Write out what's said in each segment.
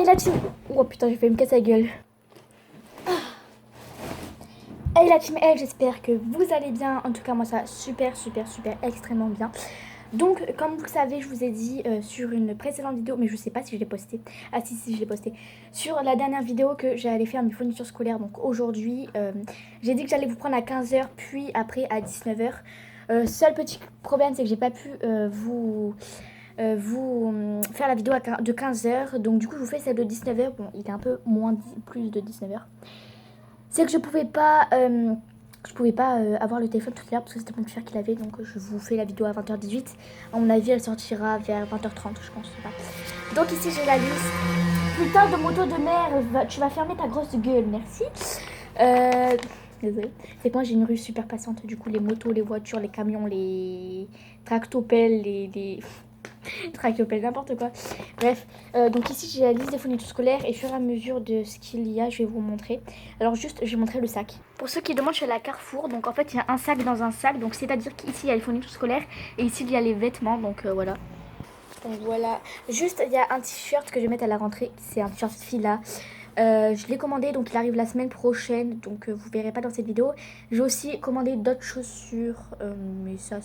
la team. Oh putain, j'ai fait me casser la gueule. Hey la team L, j'espère que vous allez bien. En tout cas, moi ça va super, extrêmement bien. Donc, comme vous le savez, je vous ai dit sur une précédente vidéo, mais je sais pas si je l'ai postée. Ah si, je l'ai postée. Sur la dernière vidéo que j'allais faire mes fournitures scolaires. Donc aujourd'hui, j'ai dit que j'allais vous prendre à 15h, puis après à 19h. Seul petit problème, c'est que j'ai pas pu vous faire la vidéo de 15h. Donc du coup, je vous fais celle de 19h. Bon, il est un peu plus de 19h. C'est que je pouvais pas avoir le téléphone tout à l'heure parce que c'était mon petit frère qui l'avait, donc je vous fais la vidéo à 20h18. À mon avis, elle sortira vers 20h30, je pense. Donc ici, j'ai la liste. Putain de moto de merde, tu vas fermer ta grosse gueule, merci. Désolée. C'est que moi, j'ai une rue super passante. Du coup, les motos, les voitures, les camions, les tractopelles, les tractopelles, n'importe quoi. Bref, donc ici j'ai la liste des fournitures scolaires et au fur et à mesure de ce qu'il y a, je vais vous montrer. Alors juste, je vais montrer le sac. Pour ceux qui demandent, je suis à la Carrefour, donc en fait il y a un sac dans un sac, donc c'est-à-dire qu'ici il y a les fournitures scolaires et ici il y a les vêtements, donc voilà. Donc voilà, juste il y a un t-shirt que je vais mettre à la rentrée, c'est un t-shirt Fila. Je l'ai commandé, donc il arrive la semaine prochaine, donc vous verrez pas dans cette vidéo. J'ai aussi commandé d'autres chaussures, mais ça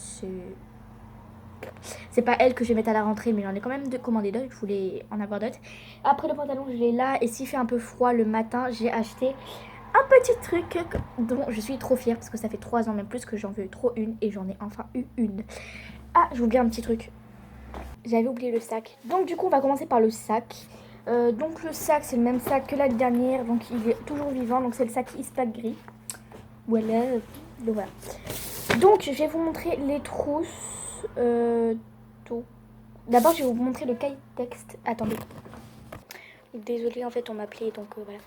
c'est pas elle que je vais mettre à la rentrée, mais j'en ai quand même commandé d'autres. Je voulais en avoir d'autres. Après, le pantalon, je l'ai là. Et s'il fait un peu froid le matin, j'ai acheté un petit truc dont je suis trop fière. Parce que ça fait 3 ans, même plus, que j'en veux trop une. Et j'en ai enfin eu une. Ah, j'ai oublié un petit truc. J'avais oublié le sac. Donc, du coup, on va commencer par le sac. Donc, le sac, c'est le même sac que l'année dernière. Donc, il est toujours vivant. Donc, c'est le sac Ispac gris. Voilà. Donc, voilà. Donc, je vais vous montrer les trousses. D'abord, je vais vous montrer le cahier de texte. Attendez. Désolée, en fait, on m'appelait, donc voilà.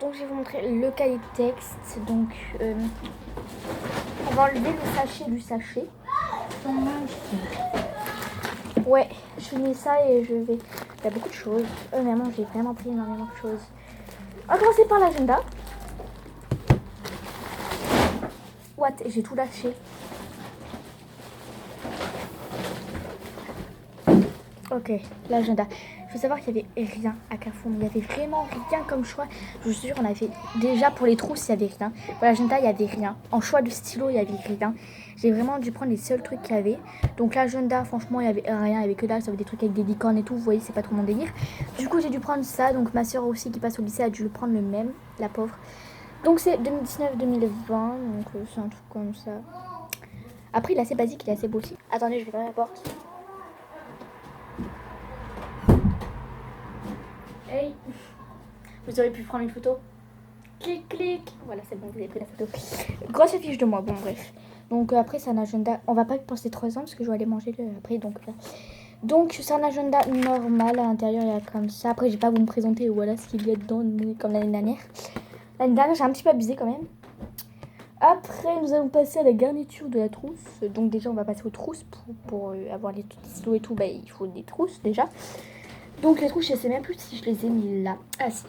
Donc, je vais vous montrer le cahier de texte. Donc, on va enlever le sachet du sachet. Ouais, je finis ça et je vais... Il y a beaucoup de choses. Honnêtement, j'ai vraiment pris énormément de choses. On va commencer par l'agenda. What? J'ai tout lâché. Ok, l'agenda. Il faut savoir qu'il n'y avait rien à Carrefour. Il n'y avait vraiment rien comme choix. Je vous jure, on avait déjà pour les trousses, il n'y avait rien. Pour l'agenda, il n'y avait rien. En choix de stylo, il n'y avait rien. J'ai vraiment dû prendre les seuls trucs qu'il y avait. Donc l'agenda, franchement, il n'y avait rien. Il n'y avait que dalle. Ça avait des trucs avec des licornes et tout. Vous voyez, c'est pas trop mon délire. Du coup, j'ai dû prendre ça. Donc ma soeur aussi qui passe au lycée a dû le prendre le même, la pauvre. Donc c'est 2019-2020. Donc c'est un truc comme ça. Après, il est assez basique, il est assez beau aussi. Attendez, je vais fermer la porte. Hey, vous auriez pu prendre une photo. Clic, clic. Voilà, c'est bon, vous avez pris la photo. Grosse affiche de moi, bon, bref. Donc, après, c'est un agenda. On va pas penser 3 ans parce que je vais aller manger après. Donc, c'est un agenda normal. À l'intérieur, il y a comme ça. Après, je vais pas vous me présenter voilà ce qu'il y a dedans, comme l'année dernière. L'année dernière, j'ai un petit peu abusé quand même. Après, nous allons passer à la garniture de la trousse. Donc, déjà, on va passer aux trousses. Pour avoir les stylos et tout, bah, il faut des trousses déjà. Donc les trousses, je sais même plus si je les ai mis là. Ah si.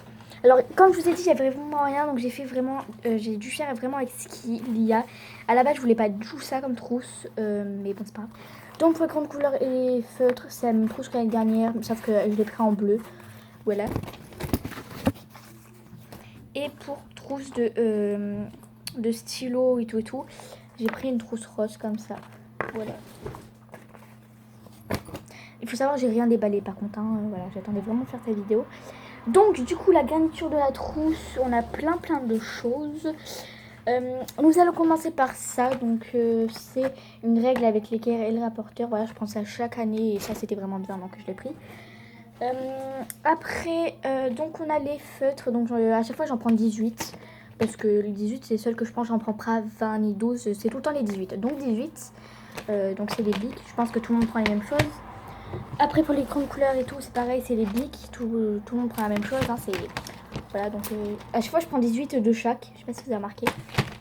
Alors comme je vous ai dit, il y avait vraiment rien. Donc j'ai fait vraiment, j'ai dû faire vraiment avec ce qu'il y a. À la base, je voulais pas du tout ça comme trousse. Mais bon, c'est pas grave. Donc pour les grandes couleurs et les feutres, c'est la même trousse que l'année dernière. Sauf que je l'ai pris en bleu. Voilà. Et pour trousse de stylo et tout, j'ai pris une trousse rose comme ça. Voilà. Il faut savoir, j'ai rien déballé par contre. Voilà, j'attendais vraiment de faire cette vidéo. Donc, du coup, la garniture de la trousse, on a plein de choses. Nous allons commencer par ça. Donc, c'est une règle avec l'équerre et le rapporteur. Voilà, je prends ça chaque année et ça, c'était vraiment bien, donc je l'ai pris. Après, donc on a les feutres. Donc, à chaque fois, j'en prends 18. Parce que les 18, c'est ceux que je prends. J'en prends pas 20 ni 12. C'est tout le temps les 18. Donc, 18. Donc, c'est les bics. Je pense que tout le monde prend les mêmes choses. Après pour les grandes couleurs et tout, c'est pareil, c'est les bics, tout le monde prend la même chose. Voilà, donc à chaque fois je prends 18 de chaque, je sais pas si vous avez remarqué.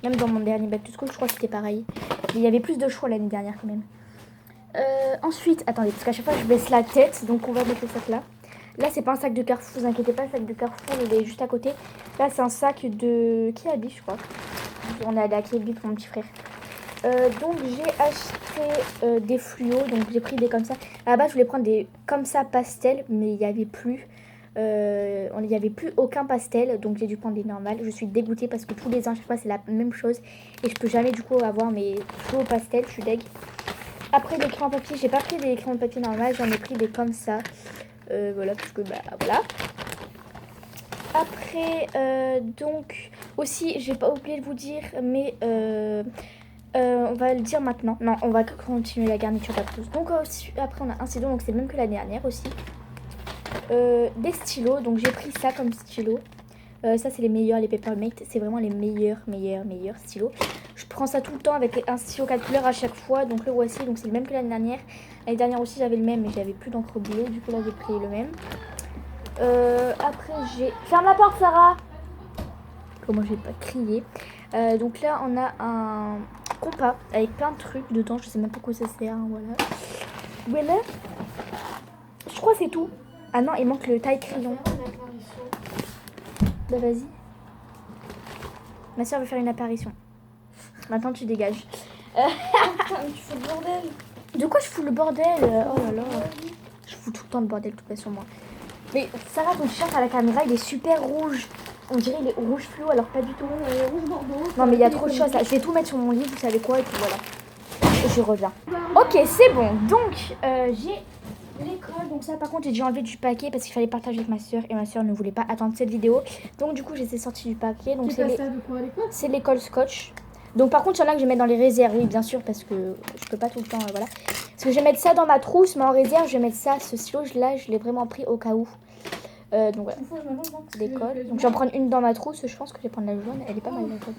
Même dans mon dernier back to school, je crois que c'était pareil. Mais il y avait plus de choix l'année dernière quand même. Ensuite, attendez, parce qu'à chaque fois je baisse la tête, donc on va mettre le sac là. Là c'est pas un sac de Carrefour, vous inquiétez pas, le sac de Carrefour il est juste à côté. Là c'est un sac de Kiabi je crois. On est allé à Kiabi pour mon petit frère. Donc j'ai acheté des fluos, donc j'ai pris des comme ça. À la base je voulais prendre des comme ça pastel, mais il n'y avait plus. il n'y avait plus aucun pastel, donc j'ai dû prendre des normales. Je suis dégoûtée parce que tous les ans, à chaque fois, c'est la même chose. Et je peux jamais du coup avoir mes cheveux au pastel, je suis deg. Après, les crayons papier, j'ai pas pris des crayons de papier normales, j'en ai pris des comme ça. Voilà, parce que bah voilà. Après, donc, aussi, j'ai pas oublié de vous dire, mais on va le dire maintenant. Non, on va continuer la garniture patrousse. Donc, après, on a un stylo, donc c'est le même que l'année dernière aussi. Des stylos, donc j'ai pris ça comme stylo. Ça, c'est les meilleurs, les Papermate. C'est vraiment les meilleurs stylos. Je prends ça tout le temps avec un stylo 4 couleurs à chaque fois. Donc, le voici, donc c'est le même que l'année dernière. L'année dernière aussi, j'avais le même, mais j'avais plus d'encre bleue. Du coup, là, j'ai pris le même. Après j'ai... Ferme la porte Sarah. Comment j'ai pas crié. Donc là on a un compas avec plein de trucs dedans. Je sais même pas quoi ça sert, hein, voilà. Je crois que c'est tout. Ah non, il manque le taille crayon. Bah vas-y. Ma soeur veut faire une apparition. Maintenant tu dégages. Tu fous le bordel. De quoi je fous le bordel? Oh là là. Je fous tout le temps le bordel tout sur moi. Mais Sarah, ton t-shirt à la caméra, il est super rouge. On dirait il est rouge fluo, alors pas du tout. Rouge bordeaux. Non, mais il y a trop de choses là. Je vais tout mettre sur mon lit, vous savez quoi, et puis voilà. Et je reviens. Ok, c'est bon. Donc, j'ai l'école. Donc, ça, par contre, j'ai dû enlever du paquet parce qu'il fallait partager avec ma soeur. Et ma soeur ne voulait pas attendre cette vidéo. Donc, du coup, je les ai sortis du paquet. Donc, c'est l'école Scotch. Donc, par contre, il y en a que je vais mettre dans les réserves. Oui, bien sûr, parce que je peux pas tout le temps. Voilà. Parce que je vais mettre ça dans ma trousse, mais en réserve, je vais mettre ça. Ce stylo là, je l'ai vraiment pris au cas où. Donc voilà, l'école. Donc j'en prends une dans ma trousse, je pense que je vais prendre la jaune, elle est pas mal la jaune.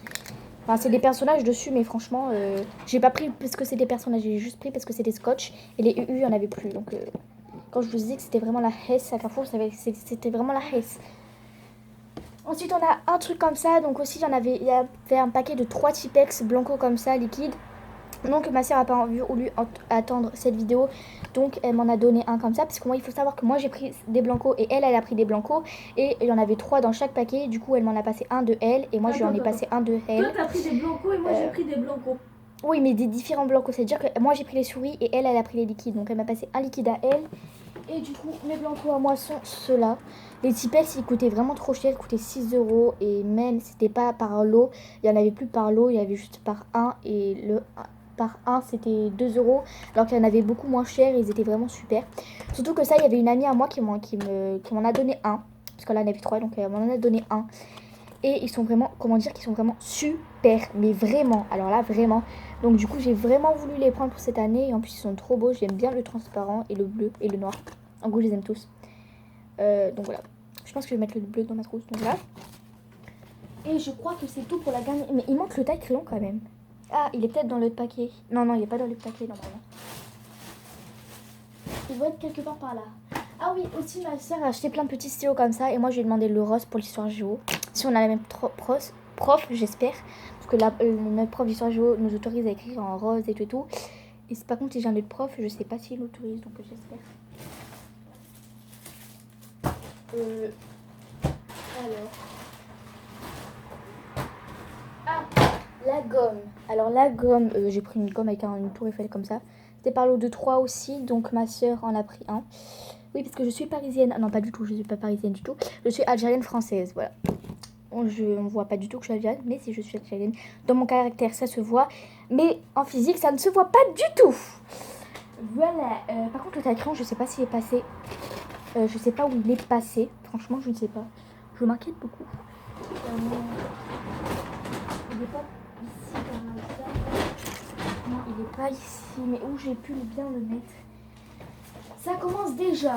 Enfin, c'est des personnages dessus, mais franchement, j'ai pas pris parce que c'est des personnages, j'ai juste pris parce que c'était Scotch et les UU, il y en avait plus. Donc quand je vous disais que c'était vraiment la Hesse à Carrefour, je savais que c'était vraiment la Hesse. Ensuite, on a un truc comme ça, donc aussi, il y avait un paquet de 3 Tipex Blanco comme ça, liquide. Donc ma soeur n'a pas voulu attendre cette vidéo, donc elle m'en a donné un comme ça, parce que moi il faut savoir que moi j'ai pris des blancos et elle a pris des blancos, et il y en avait 3 dans chaque paquet, du coup elle m'en a passé un de elle et moi je lui en ai passé un de elle. Toi t'as pris des blancos et moi j'ai pris des blancos. Oui, mais des différents blancos, c'est à dire que moi j'ai pris les souris et elle a pris les liquides, donc elle m'a passé un liquide à elle. Et du coup mes blancos à moi sont ceux-là. Les Tipex ils coûtaient vraiment trop cher, ils coûtaient 6 € et même c'était pas par lot, il y en avait plus par lot, il y avait juste par un, et le par un c'était 2 €, alors qu'il y en avait beaucoup moins cher, ils étaient vraiment super. Surtout que ça, il y avait une amie à moi qui m'en a donné un, parce qu'elle en avait 3, donc elle m'en a donné un. Et ils sont vraiment, comment dire, qu'ils sont vraiment super, mais vraiment, alors là vraiment. Donc du coup j'ai vraiment voulu les prendre pour cette année, et en plus ils sont trop beaux, j'aime bien le transparent et le bleu et le noir. En gros je les aime tous. Donc voilà, je pense que je vais mettre le bleu dans ma trousse, donc là. Et je crois que c'est tout pour la dernière, mais il manque le taille crayon quand même. Ah, il est peut-être dans le paquet. Non, il est pas dans le paquet normalement. Il doit être quelque part par là. Ah oui, aussi ma soeur a acheté plein de petits stylos comme ça. Et moi, je lui ai demandé le rose pour l'histoire géo. Si on a la même prof, j'espère. Parce que notre prof d'histoire géo nous autorise à écrire en rose et tout. Et par contre, si j'ai un autre prof, je sais pas s'il l'autorise, donc j'espère. Alors... La gomme. Alors la gomme, j'ai pris une gomme avec une tour Eiffel comme ça. C'était par lot de 3 aussi, donc ma soeur en a pris un. Oui, parce que je suis parisienne. Ah non, pas du tout, je suis pas parisienne du tout. Je suis algérienne française, voilà. On voit pas du tout que je suis algérienne, mais si je suis algérienne. Dans mon caractère, ça se voit. Mais en physique, ça ne se voit pas du tout. Voilà. Par contre, le taille crayon, je sais pas s'il est passé. Je sais pas où il est passé. Franchement, je ne sais pas. Je m'inquiète beaucoup. Il est pas... Non, il est pas ici, mais où j'ai pu bien le mettre. Ça commence déjà.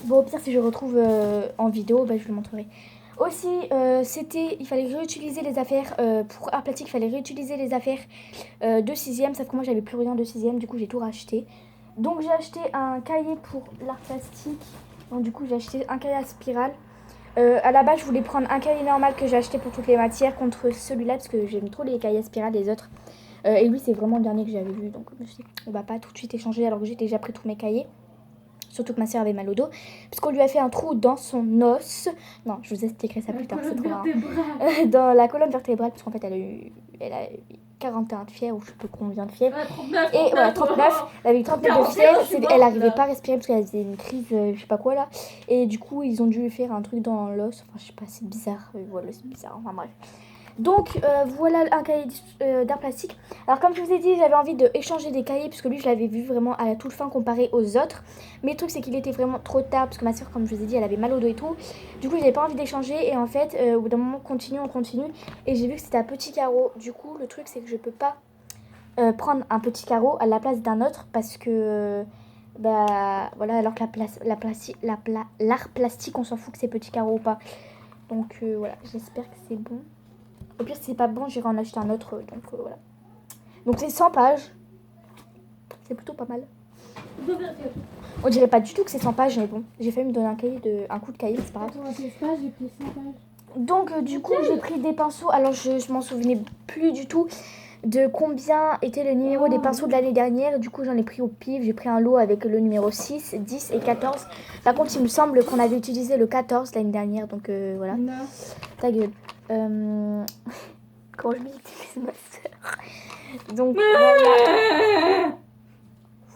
Bon, au pire, si je retrouve en vidéo, bah, je le montrerai. Aussi, il fallait réutiliser les affaires, pour art plastique, il fallait réutiliser les affaires de 6e, sauf que moi, j'avais plus rien de 6e, du coup, j'ai tout racheté. Donc, j'ai acheté un cahier pour l'art plastique. Donc, du coup, j'ai acheté un cahier à spirale. À la base, je voulais prendre un cahier normal que j'ai acheté pour toutes les matières contre celui-là, parce que j'aime trop les cahiers à spirale, les autres. Et lui, c'est vraiment le dernier que j'avais vu, donc je me suis dit, on va pas tout de suite échanger alors que j'ai déjà pris tous mes cahiers. Surtout que ma soeur avait mal au dos, parce qu'on lui a fait un trou dans son os. Non, je vous expliquerai ça plus tard, c'est trop marrant. Dans la colonne vertébrale, parce qu'en fait, 41 de fièvre ou je sais plus combien de fièvre. Ouais, 39. Et voilà, 39. Elle avait eu 39 de 41, fièvre. je suis Elle morte, n'arrivait là. pas à respirer parce qu'elle faisait une crise, je sais pas quoi là. Et du coup, ils ont dû lui faire un truc dans l'os. Enfin, je sais pas, c'est bizarre. Voilà, c'est bizarre. Enfin, bref. Donc, voilà un cahier d'art plastique. Alors, comme je vous ai dit, j'avais envie d'échanger des cahiers parce que lui, je l'avais vu vraiment à la toute fin comparé aux autres. Mais le truc, c'est qu'il était vraiment trop tard parce que ma soeur, comme je vous ai dit, elle avait mal au dos et tout. Du coup, j'avais pas envie d'échanger. Et en fait, au bout d'un moment, on continue. Et j'ai vu que c'était un petit carreau. Du coup, le truc, c'est que je peux pas prendre un petit carreau à la place d'un autre parce que bah voilà, alors que l'art plastique, on s'en fout que c'est petit carreau ou pas. Donc voilà, j'espère que c'est bon. Au pire, si c'est pas bon, j'irai en acheter un autre. Donc voilà. Donc c'est 100 pages. C'est plutôt pas mal. On dirait pas du tout que c'est 100 pages, mais bon, j'ai failli me donner un coup de cahier, c'est pas grave. 96 pages, j'ai pris 100 pages. Donc du coup, j'ai pris des pinceaux. Alors je m'en souvenais plus du tout de combien était le numéro des pinceaux de l'année dernière. Du coup, j'en ai pris au pif. J'ai pris un lot avec le numéro 6, 10 et 14. Par contre, il me semble qu'on avait utilisé le 14 l'année dernière. Donc voilà. Non. Ta gueule. Quand je m'utilise ma soeur. Donc voilà.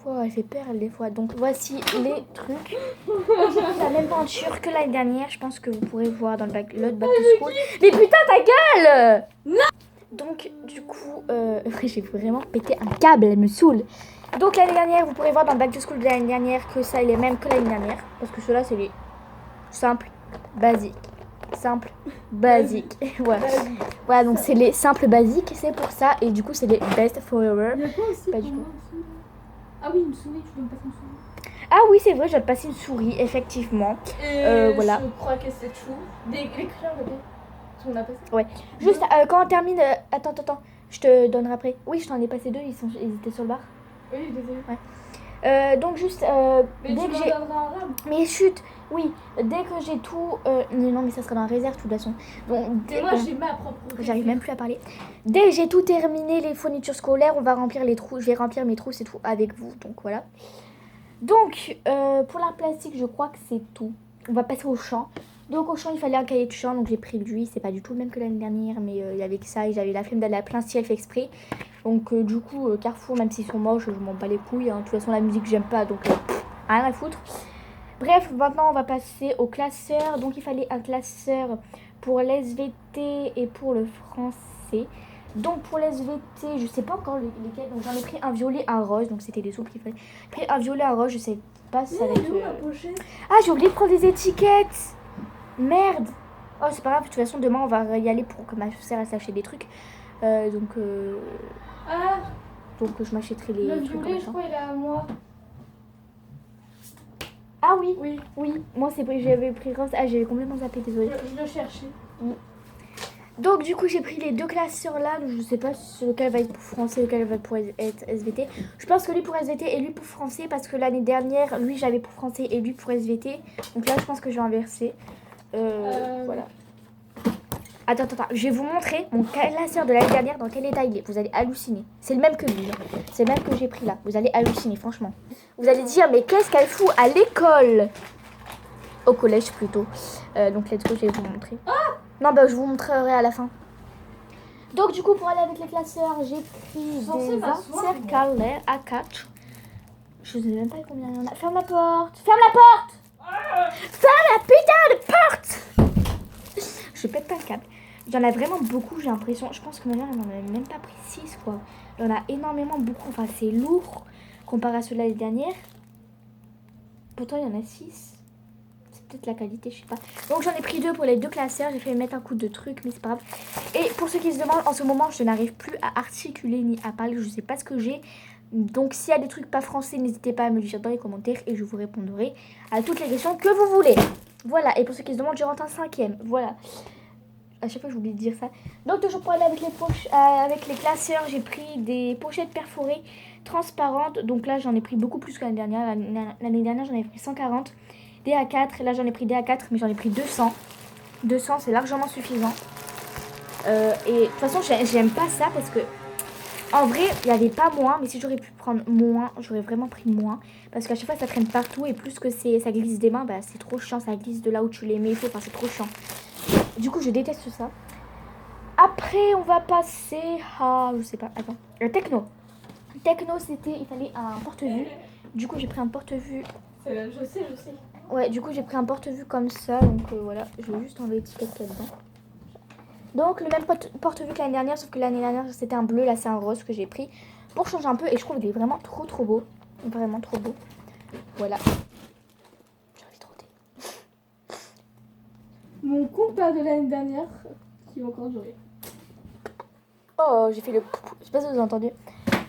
Oh, elle fait peur elle des fois. Donc voici les trucs. J'ai pris la même peinture que l'année dernière. Je pense que vous pourrez voir dans l'autre back to school. Mais putain ta gueule. Non. Donc du coup, j'ai vraiment pété un câble, elle me saoule. Donc l'année dernière, vous pourrez voir dans le back to school de l'année dernière que ça est les mêmes que l'année dernière. Parce que ceux-là, c'est les simples, basiques. Simple, basique. Voilà. Voilà, donc c'est les simples basiques, c'est pour ça. Et du coup, c'est les best forever. Il y a quoi aussi Pas pour du moi aussi. Ah oui, une souris, tu peux me passer une souris. Ah oui, c'est vrai, je vais te passer une souris, effectivement. Et voilà. je crois que c'est tout. Les crayons, on a passé. Ouais. Juste quand on termine. Attends. Je te donnerai après. Oui, je t'en ai passé deux, ils étaient sur le bar. Oui, désolé. Ouais. Donc juste Mais dès tu que m'en j'ai. donneras un rame. Mais chut, oui, dès que j'ai tout. Non, mais ça sera dans la réserve, de toute façon. Donc, Et moi, j'ai ma propre. j'arrive même plus à parler. Dès que j'ai tout terminé, les fournitures scolaires, on va remplir les trous. Je vais remplir mes trous, c'est tout, avec vous. Donc voilà. Donc, pour l'art plastique, je crois que c'est tout. On va passer au chant. Donc au chant, il fallait un cahier de chant, donc j'ai pris lui. C'est pas du tout le même que l'année dernière, mais il y avait que ça et j'avais la flemme d'aller à plein ciel fait exprès. Donc du coup, Carrefour, même s'ils sont moches, je m'en bats les couilles. Hein. De toute façon, la musique, j'aime pas, donc rien à foutre. Bref, maintenant, on va passer au classeur. Donc il fallait un classeur pour l'SVT et pour le français. Donc pour l'SVT, je sais pas encore lesquels. Donc j'en ai pris un violet, un rose. Donc c'était des soupes qu'il fallait. J'ai pris un violet, un rose, je sais pas si ça va être... Ah, j'ai oublié de prendre des étiquettes. Merde. Oh, c'est pas grave, de toute façon, demain, on va y aller pour que ma soeur elle s'achète des trucs. Donc je m'achèterai les Le trucs. violet, je crois, il est à moi. Ah oui, Oui. moi c'est j'avais pris rose. Ah, j'avais complètement zappé, désolée. Je le cherchais. Donc du coup j'ai pris les deux classeurs là, je sais pas lequel va être pour français, lequel va pour être SVT. Je pense que lui pour SVT et lui pour français parce que l'année dernière lui j'avais pour français et lui pour SVT. Donc là je pense que je vais inverser. Voilà. Attends, je vais vous montrer mon classeur de l'année dernière dans quel état il est. Vous allez halluciner. C'est le même que lui. Hein. C'est le même que j'ai pris là. Vous allez halluciner franchement. Vous allez dire mais qu'est-ce qu'elle fout à l'école? Au collège plutôt. Donc let's go, je vais vous montrer. Non, bah je vous montrerai à la fin. Donc du coup pour aller avec les classeurs, j'ai pris des intercalaires A4. Je sais même pas combien il y en a. Ferme la porte. Ferme la porte. Ferme la putain de porte. Je pète pas le câble. Il y en a vraiment beaucoup, j'ai l'impression. Je pense que ma mère elle en a même pas pris 6 quoi. Il y en a énormément beaucoup. Enfin c'est lourd comparé à ceux de l'année dernière. Pourtant il y en a 6. Peut-être la qualité, je sais pas. Donc j'en ai pris 2 pour les deux classeurs. J'ai fait mettre un coup de truc, mais c'est pas grave. Et pour ceux qui se demandent, en ce moment, je n'arrive plus à articuler ni à parler. Je sais pas ce que j'ai. Donc s'il y a des trucs pas français, n'hésitez pas à me le dire dans les commentaires et je vous répondrai à toutes les questions que vous voulez. Voilà. Et pour ceux qui se demandent, je rentre en 5e. Voilà. À chaque fois, j'oublie de dire ça. Donc toujours pour aller avec les classeurs, j'ai pris des pochettes perforées transparentes. Donc là, j'en ai pris beaucoup plus que l'année dernière. L'année dernière, j'en ai pris 140. Des A4, là j'en ai pris des A4 mais j'en ai pris 200. 200 c'est largement suffisant. Et de toute façon j'aime pas ça parce que en vrai il n'y avait pas moins, mais si j'aurais pu prendre moins, j'aurais vraiment pris moins. Parce qu'à chaque fois ça traîne partout et plus que ça glisse des mains, bah c'est trop chiant, ça glisse de là où tu les mets, enfin c'est trop chiant. Du coup je déteste ça. Après, on va passer à... Je sais pas, attends. Techno. Techno, c'était... Il fallait un porte-vue. Du coup, j'ai pris un porte-vue. Je sais. Ouais, du coup, j'ai pris un porte-vue comme ça. Donc, voilà. Je vais juste enlever l'étiquette qu'il y a dedans. Donc, le même porte-vue que l'année dernière. Sauf que l'année dernière, c'était un bleu. Là, c'est un rose que j'ai pris. Pour changer un peu. Et je trouve qu'il est vraiment trop beau. Vraiment trop beau. Voilà. J'ai envie de rôder. Mon compas de l'année dernière, qui va encore durer. Oh, j'ai fait le poupou. Je sais pas si vous avez entendu.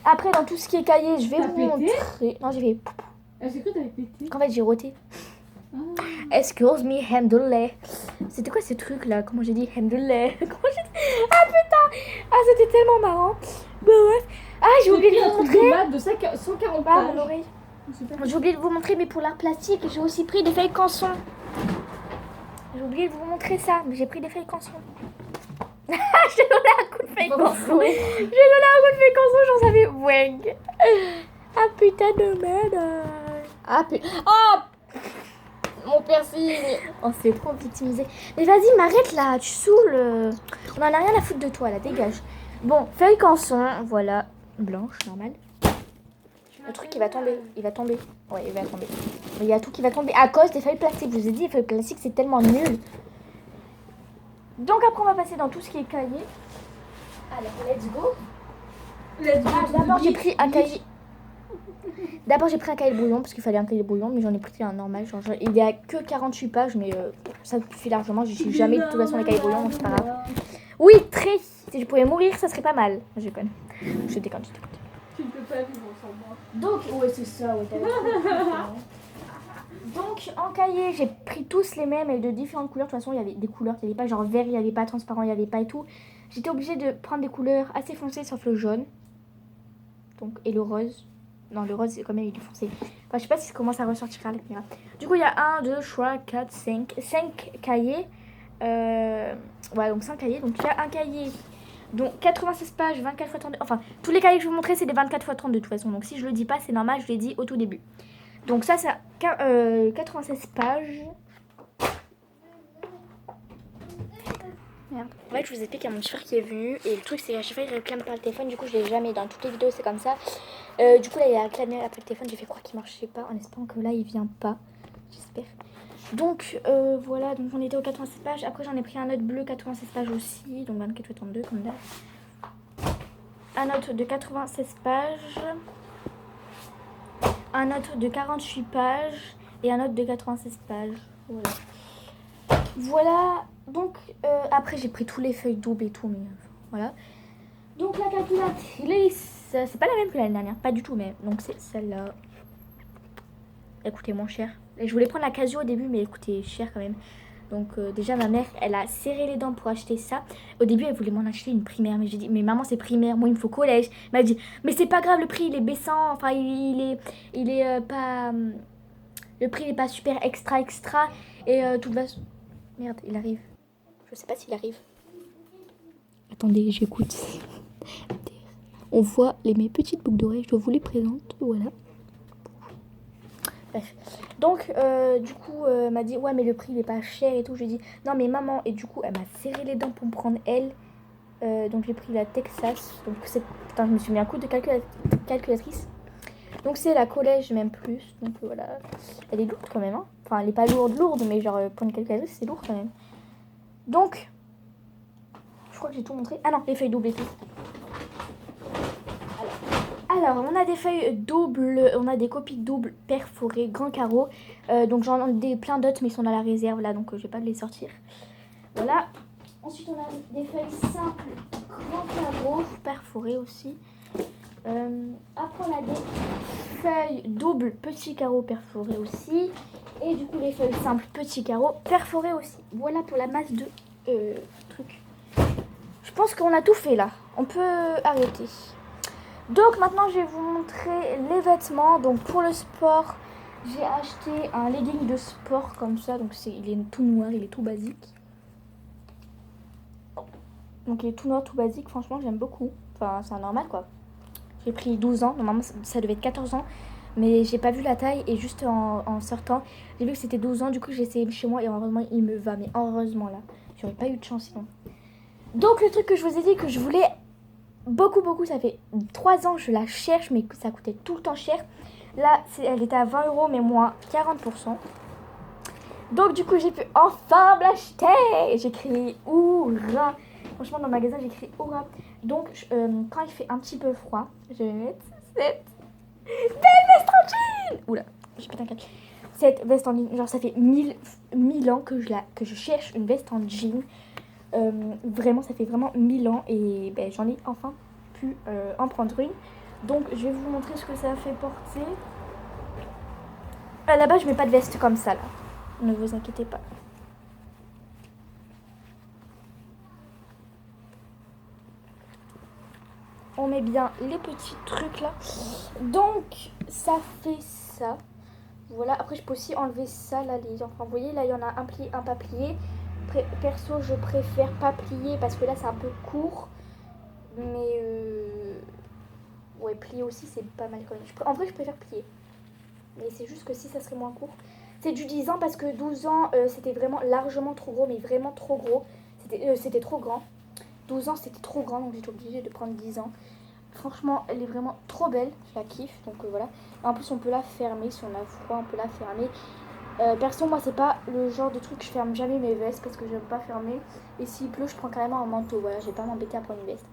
Après, dans tout ce qui est cahier, je vais T'as vous pété montrer. Non, j'ai fait poupou. J'ai cru que t'avais pété. En fait, j'ai roté. Ah. Excuse me, hamdoulilah. C'était quoi ce truc là? Comment j'ai dit hamdoulilah? Comment j'ai dit? Ah putain! Ah, c'était tellement marrant. Bah ouais. Ah, j'ai oublié de vous montrer. Maths de 140 Ah, mon pages. oreille. Super. J'ai oublié de vous montrer, mais pour l'art plastique, j'ai aussi pris des feuilles canson. J'ai oublié de vous montrer ça, mais j'ai pris des feuilles canson. J'ai donné un coup de feuille canson. J'ai donné un coup de feuille canson, j'en savais. Ouais. Ah putain de merde. Ah putain. Oh, mon piercing. On s'est trop victimisé. Mais vas-y, m'arrête là, tu saoules. On en a rien à foutre de toi là, dégage. Bon, feuille canson, voilà. Blanche, normal. Le truc il va tomber, il va tomber. Ouais, il va tomber. Mais il y a tout qui va tomber à cause des feuilles plastiques. Je vous ai dit, les feuilles plastiques c'est tellement nul. Donc après on va passer dans tout ce qui est cahier. Allez, let's go. D'abord j'ai pris un cahier. D'abord j'ai pris un cahier brouillon parce qu'il fallait un cahier brouillon, mais j'en ai pris un normal. Genre, il n'y a que 48 pages, mais ça me suffit largement. Je suis jamais de toute façon les cahiers brouillons, donc c'est pas grave. Oui, très. Si je pouvais mourir, ça serait pas mal. Je déconne. Je déconne. Tu ne peux pas vivre sans moi. Donc, ouais, c'est ça, ouais, donc, en cahier, j'ai pris tous les mêmes et de différentes couleurs. De toute façon, il y avait des couleurs, il n'y avait pas genre vert, il n'y avait pas transparent, il n'y avait pas et tout. J'étais obligée de prendre des couleurs assez foncées, sauf le jaune. Donc, et le rose. Non, le rose, c'est quand même il est foncé. Enfin, je sais pas si comment ça ressortira à la caméra. Du coup, il y a 1, 2, 3, 4, 5. 5 cahiers. Ouais, donc 5 cahiers. Donc, il y a un cahier. Donc 86 pages, 24 x 32. Enfin, tous les cahiers que je vais vous montrer, c'est des 24 x 32 de toute façon. Donc si je le dis pas, c'est normal, je l'ai dit au tout début. Donc ça, c'est 96 pages. Merde. En fait, je vous explique, il y a mon petit frère qui est venu. Et le truc, c'est qu'à chaque fois, il réclame par le téléphone. Du coup, je l'ai jamais. Dans toutes les vidéos, c'est comme ça. Du coup, là, il a réclamé après le téléphone. J'ai fait croire qu'il marchait pas en espérant que là, il vient pas. J'espère. Donc voilà, donc on était aux 86 pages. Après j'en ai pris un autre bleu 86 pages aussi. Donc 24 x 32 comme d'hab. Un autre de 96 pages. Un autre de 48 pages. Et un autre de 96 pages. Voilà. Voilà. Donc après j'ai pris tous les feuilles doubles et tout. Mais voilà. Donc la calculatrice, c'est pas la même que l'année dernière. Pas du tout même. Donc c'est celle-là. Elle coûtait moins cher. Je voulais prendre la Casio au début, mais elle coûtait cher quand même. Donc déjà, ma mère, elle a serré les dents pour acheter ça. Au début, elle voulait m'en acheter une primaire. Mais j'ai dit, mais maman, c'est primaire. Moi, il me faut collège. Mais elle dit, mais c'est pas grave, le prix, il est baissant. Enfin, il est pas... le prix, il est pas super extra. Et toute façon... Merde, il arrive. Je sais pas s'il arrive. Attendez, j'écoute. On voit mes petites boucles d'oreilles. Je vous les présente. Voilà. Bref. Donc, du coup, elle m'a dit, ouais, mais le prix, il est pas cher et tout. Je lui ai dit, non, mais maman. Et du coup, elle m'a serré les dents pour me prendre elle. Donc, j'ai pris la Texas. Donc, c'est... Putain, je me suis mis un coup de calculatrice. Donc, c'est la collège, même plus. Donc, voilà. Elle est lourde quand même. Hein. Enfin, elle est pas lourde, mais genre, pour une calculatrice, c'est lourd quand même. Donc, je crois que j'ai tout montré. Ah non, les feuilles doubles et tout. Alors, on a des feuilles doubles, on a des copies doubles perforées, grand carreau. Donc j'en ai plein d'autres, mais ils sont dans la réserve là, donc je vais pas les sortir. Voilà. Ensuite, on a des feuilles simples, grand carreau, perforées aussi. Après, on a des feuilles doubles, petits carreaux perforés aussi. Et du coup, les feuilles simples, petits carreaux perforés aussi. Voilà pour la masse de trucs. Je pense qu'on a tout fait là. On peut arrêter. Donc maintenant je vais vous montrer les vêtements. Donc pour le sport, j'ai acheté un legging de sport comme ça. Donc il est tout noir, il est tout basique. Donc il est tout noir, tout basique. Franchement j'aime beaucoup. Enfin c'est normal quoi. J'ai pris 12 ans. Normalement ça devait être 14 ans. Mais j'ai pas vu la taille. Et juste en sortant, j'ai vu que c'était 12 ans. Du coup j'ai essayé chez moi et heureusement il me va. Mais heureusement là. J'aurais pas eu de chance sinon. Donc le truc que je vous ai dit que je voulais beaucoup, ça fait 3 ans que je la cherche, mais que ça coûtait tout le temps cher. Là, elle était à 20 euros, mais moins 40%. Donc du coup, j'ai pu enfin me l'acheter. J'ai crié Oura. Franchement, dans le magasin, j'ai crié Oura. Donc, quand il fait un petit peu froid, je vais mettre cette belle veste en jean. Oula, j'ai pété un câble. Cette veste en jean, genre ça fait 1000 ans que je cherche une veste en jean. Vraiment, ça fait vraiment 1000 ans et ben, j'en ai enfin pu en prendre une. Donc, je vais vous montrer ce que ça fait porter. Là-bas, je mets pas de veste comme ça, là. Ne vous inquiétez pas. On met bien les petits trucs là. Donc, ça fait ça. Voilà, après je peux aussi enlever ça là. Enfin, vous voyez, là il y en a un plié, un pas plié. Perso, je préfère pas plier parce que là c'est un peu court. Mais ouais, plier aussi c'est pas mal quand même. En vrai, je préfère plier. Mais c'est juste que si ça serait moins court. C'est du 10 ans parce que 12 ans c'était vraiment largement trop gros, mais vraiment trop gros. C'était trop grand. 12 ans c'était trop grand, donc j'étais obligée de prendre 10 ans. Franchement, elle est vraiment trop belle, je la kiffe, donc voilà. En plus, on peut la fermer, si on a froid, on peut la fermer. Perso, moi, c'est pas le genre de truc que je ferme jamais mes vestes parce que j'aime pas fermer. Et s'il pleut, je prends carrément un manteau, voilà, je vais pas m'embêter à prendre une veste.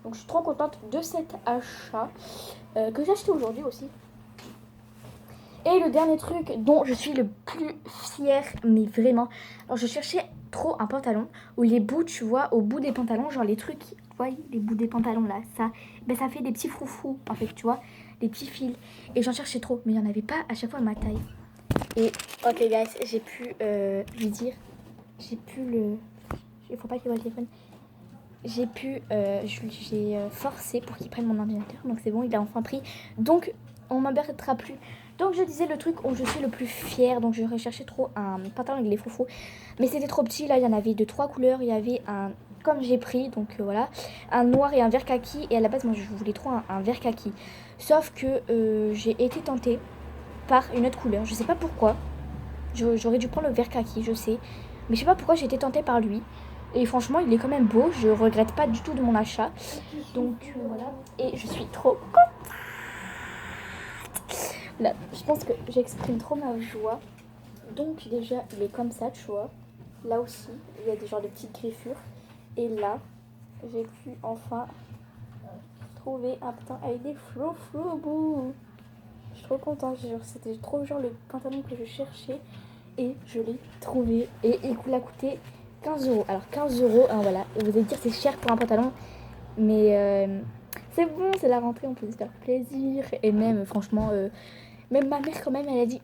Donc je suis trop contente de cet achat que j'ai acheté aujourd'hui aussi. Et le dernier truc dont je suis le plus fière, mais vraiment, alors je cherchais trop un pantalon où les bouts, tu vois, au bout des pantalons, genre les trucs, vous voyez, les bouts des pantalons là, ça fait des petits froufrous en fait, tu vois, des petits fils. Et j'en cherchais trop, mais il n'y en avait pas à chaque fois à ma taille. Et ok guys, j'ai pu lui dire, il faut pas qu'il voit le téléphone. J'ai forcé pour qu'il prenne mon ordinateur, donc c'est bon, il a enfin pris. Donc on m'embêtera plus. Donc je disais le truc où je suis le plus fière, donc je recherchais trop un pantalon avec les froufrous. Mais c'était trop petit, là il y en avait de 3 couleurs, il y avait un, comme j'ai pris, donc voilà, un noir et un vert kaki. Et à la base moi je voulais trop un vert kaki. Sauf que j'ai été tentée par une autre couleur, je sais pas pourquoi. J'aurais dû prendre le vert kaki, je sais. Mais je sais pas pourquoi j'ai été tentée par lui. Et franchement, il est quand même beau. Je regrette pas du tout de mon achat. Donc voilà. Et je suis trop contente. Là, je pense que j'exprime trop ma joie. Donc déjà, il est comme ça, tu vois. Là aussi, il y a des genres de petites griffures. Et là, j'ai pu enfin trouver un pantalon avec des froufrous. Je suis trop contente. C'était trop genre le pantalon que je cherchais. Et je l'ai trouvé. Et il a coûté 15 euros. Alors 15 euros, hein, voilà. Et vous allez dire c'est cher pour un pantalon. Mais c'est bon, c'est la rentrée, on peut se faire plaisir. Et même, franchement, même ma mère quand même, elle a dit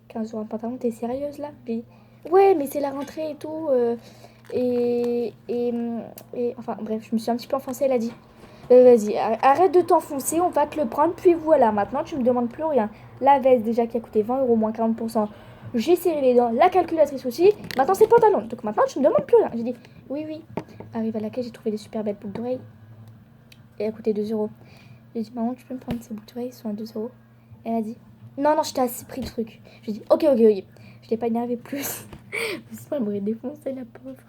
15 euros un pantalon, t'es sérieuse là? Puis, ouais, mais c'est la rentrée et tout. Et enfin bref, je me suis un petit peu enfoncée, elle a dit. Vas-y, arrête de t'enfoncer, on va te le prendre. Puis voilà, maintenant tu me demandes plus rien. La veste déjà qui a coûté 20 euros moins 40%. J'ai serré les dents, la calculatrice aussi. Maintenant c'est le pantalon. Donc maintenant tu me demandes plus rien. J'ai dit oui, oui. Arrive à laquelle j'ai trouvé des super belles boucles d'oreilles. Et elle a coûté 2 euros. J'ai dit maman, tu peux me prendre ces boucles d'oreilles, ils sont à 2 euros. Elle a dit non, non, je t'ai assez pris le truc. J'ai dit ok. Je l'ai pas énervé plus. Parce qu'elle m'aurait défoncé la pauvre.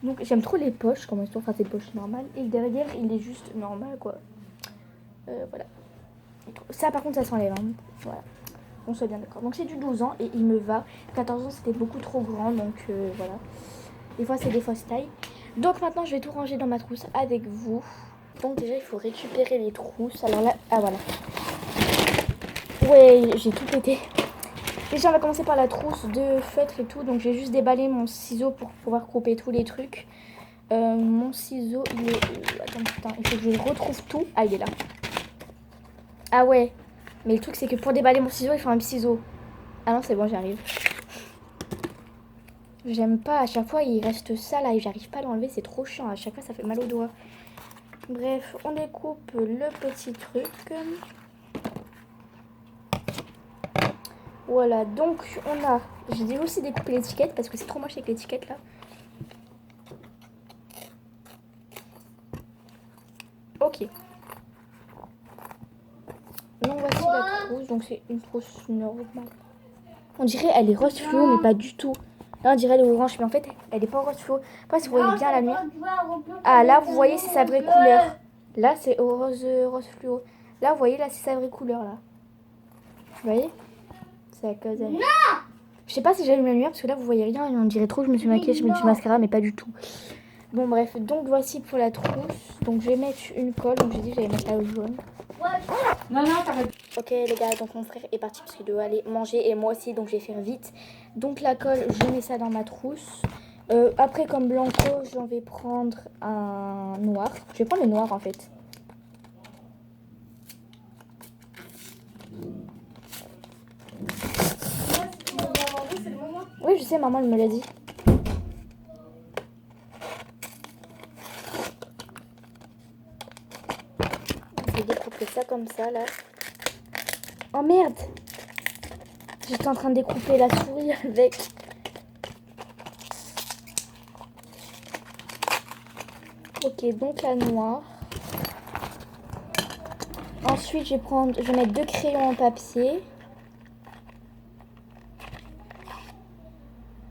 Donc j'aime trop les poches, comment ils sont, enfin c'est des poches normales. Et derrière il est juste normal quoi. Voilà. Ça par contre ça s'enlève. Hein. Voilà. On soit bien d'accord. Donc c'est du 12 ans et il me va. 14 ans c'était beaucoup trop grand donc voilà. Des fois c'est des fausses tailles. Donc maintenant je vais tout ranger dans ma trousse avec vous. Donc déjà il faut récupérer les trousses. Alors là, ah voilà. Ouais, j'ai tout pété. Déjà on va commencer par la trousse de feutre et tout. Donc j'ai juste déballé mon ciseau pour pouvoir couper tous les trucs. Mon ciseau il est... Attends putain, il faut que je retrouve tout. Ah il est là. Ah ouais. Mais le truc c'est que pour déballer mon ciseau il faut un ciseau. Ah non c'est bon j'arrive. J'aime pas, à chaque fois il reste ça là et j'arrive pas à l'enlever, c'est trop chiant, à chaque fois ça fait mal aux doigts. Bref, on découpe le petit truc. Voilà, donc on a... J'ai aussi découpé l'étiquette parce que c'est trop moche avec l'étiquette là. Ok. Donc voici la trousse, donc c'est une trousse normale. On dirait elle est rose fluo mais pas du tout. Là, on dirait elle est orange, mais en fait, elle est pas orange fluo. Après, si vous voyez bien la lumière. Ah, là, vous voyez, c'est sa vraie couleur. Là, c'est rose fluo. Là, vous voyez, là, c'est sa vraie couleur, là. Vous voyez? C'est à cause d'elle. Je sais pas si j'allume la lumière, parce que là, vous voyez rien. Et on dirait trop que je me suis maquillée, je mets du mascara, mais pas du tout. Bon, bref. Donc, voici pour la trousse. Donc, je vais mettre une colle. Donc, j'ai dit que j'allais mettre la jaune. Non, t'arrêtes. Ok les gars, donc mon frère est parti parce qu'il doit aller manger et moi aussi, donc je vais faire vite. Donc la colle, je mets ça dans ma trousse. Après comme blanco, j'en vais prendre un noir. Je vais prendre le noir en fait. Oui je sais, maman elle me l'a dit. Je vais découper ça comme ça là. Oh merde! J'étais en train de découper la souris avec. Ok, donc la noire. Ensuite, je vais mettre 2 crayons en papier.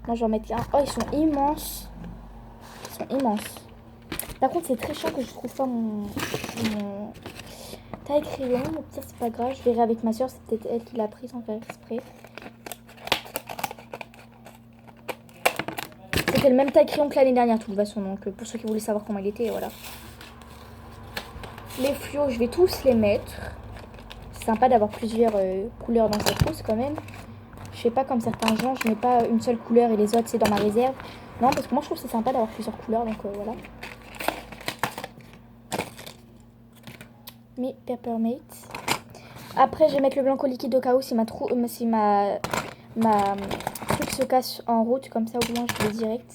Moi, j'en mets un. Oh, ils sont immenses. Ils sont immenses. Par contre, c'est très chiant que je trouve pas mon taille crayon. Au pire, c'est pas grave. Je verrai avec ma soeur. C'est peut-être elle qui l'a pris sans faire exprès. C'était le même taille crayon que l'année dernière, de toute façon. Donc, pour ceux qui voulaient savoir comment il était, voilà. Les fluos, je vais tous les mettre. C'est sympa d'avoir plusieurs couleurs dans sa trousse quand même. Je fais pas comme certains gens, je mets pas une seule couleur et les autres c'est dans ma réserve. Non, parce que moi je trouve que c'est sympa d'avoir plusieurs couleurs, donc voilà. Mes Peppermate. Après je vais mettre le blanco liquide au cas où si ma truc se casse en route, comme ça au moins je l'ai direct.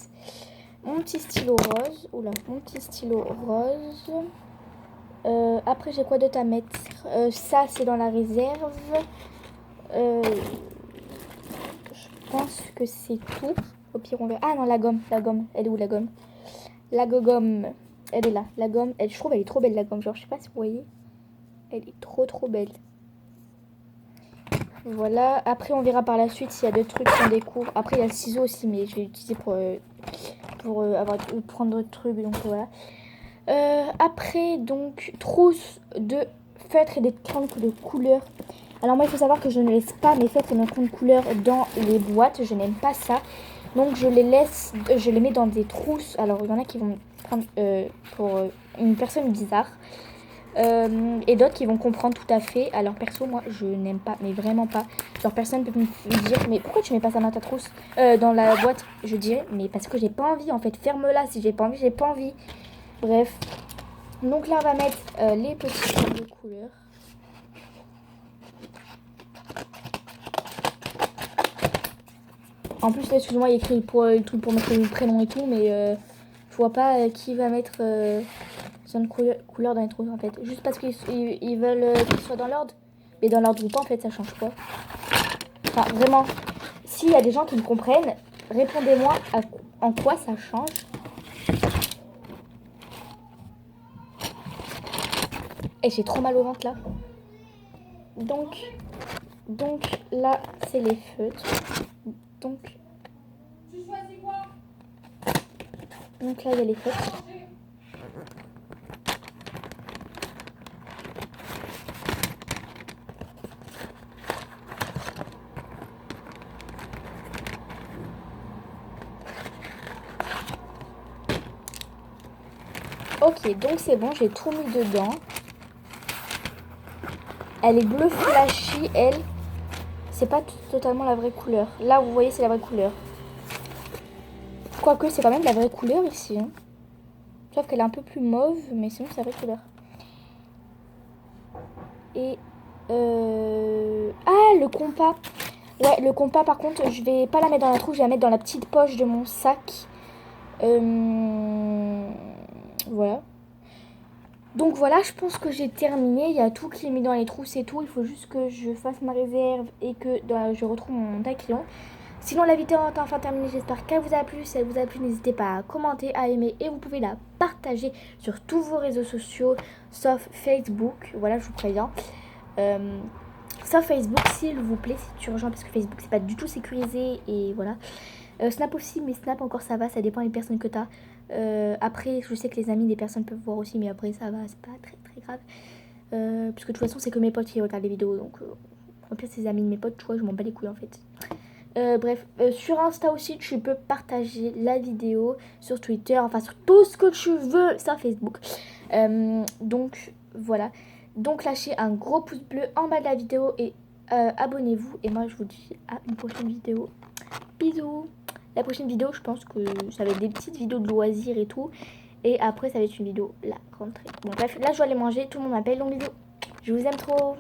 Mon petit stylo rose. Oula, mon petit stylo rose. Après j'ai quoi d'autre à mettre? Ça c'est dans la réserve. Je pense que c'est tout. Au pire on verra. Ah non, la gomme. Elle est où la gomme? La gomme. Elle est là. La gomme. Je trouve elle est trop belle la gomme. Genre je sais pas si vous voyez. Elle est trop belle. Voilà. Après on verra par la suite s'il y a d'autres trucs qu'on découvre. Après il y a le ciseau aussi, mais je vais l'utiliser pour prendre d'autres trucs. Donc voilà. Après donc trousse de feutres et des crayons de couleur. Alors moi il faut savoir que je ne laisse pas mes feutres et mes crayons de couleur dans les boîtes. Je n'aime pas ça. Donc je les mets dans des trousses. Alors il y en a qui vont prendre pour une personne bizarre. Et d'autres qui vont comprendre tout à fait. Alors perso moi je n'aime pas, mais vraiment pas. Genre personne peut me dire mais pourquoi tu mets pas ça dans ta trousse, dans la boîte? Je dirais mais parce que j'ai pas envie en fait. Ferme-la, si j'ai pas envie, j'ai pas envie. Bref. Donc là on va mettre les petits crayons de couleur. En plus là excuse-moi il y a écrit pour le truc pour mettre le prénom et tout, mais je vois pas qui va mettre son couleur dans les trous en fait. Juste parce qu'ils veulent qu'il soit dans l'ordre. Mais dans l'ordre ou pas en fait ça change quoi. Enfin vraiment, s'il y a des gens qui me comprennent, répondez-moi en quoi ça change. Et j'ai trop mal au ventre là. Donc là c'est les feutres. Donc là il y a les feutres. Ok, donc c'est bon, j'ai tout mis dedans. Elle est bleu flashy, elle. C'est pas totalement la vraie couleur. Là, vous voyez, c'est la vraie couleur. Quoique, c'est quand même la vraie couleur ici. Hein. Sauf qu'elle est un peu plus mauve, mais sinon, c'est la vraie couleur. Et... Ah, le compas. Ouais, le compas, par contre, je vais pas la mettre dans la trousse, je vais la mettre dans la petite poche de mon sac. Voilà. Donc voilà, je pense que j'ai terminé. Il y a tout qui est mis dans les trousses et tout. Il faut juste que je fasse ma réserve et que je retrouve mon taille crayon. Sinon, la vidéo est enfin terminée. J'espère qu'elle vous a plu. Si elle vous a plu, n'hésitez pas à commenter, à aimer. Et vous pouvez la partager sur tous vos réseaux sociaux, sauf Facebook. Voilà, je vous préviens. Sauf Facebook, s'il vous plaît, c'est urgent parce que Facebook, c'est pas du tout sécurisé. Et voilà. Snap aussi, mais Snap encore ça va, ça dépend des personnes que t'as. Après, je sais que les amis des personnes peuvent voir aussi, mais après ça va, c'est pas très très grave. Parce que de toute façon, c'est que mes potes qui regardent les vidéos, donc en plus, c'est les amis de mes potes, tu vois, je m'en bats les couilles en fait. Bref, sur Insta aussi, tu peux partager la vidéo, sur Twitter, enfin sur tout ce que tu veux, sur Facebook. Donc voilà, donc lâchez un gros pouce bleu en bas de la vidéo et abonnez-vous. Et moi, je vous dis à une prochaine vidéo. Bisous. La prochaine vidéo, je pense que ça va être des petites vidéos de loisirs et tout. Et après, ça va être une vidéo la rentrée. Bon bref, là, je dois aller manger. Tout le monde m'appelle. Donc bisous. Je vous aime trop.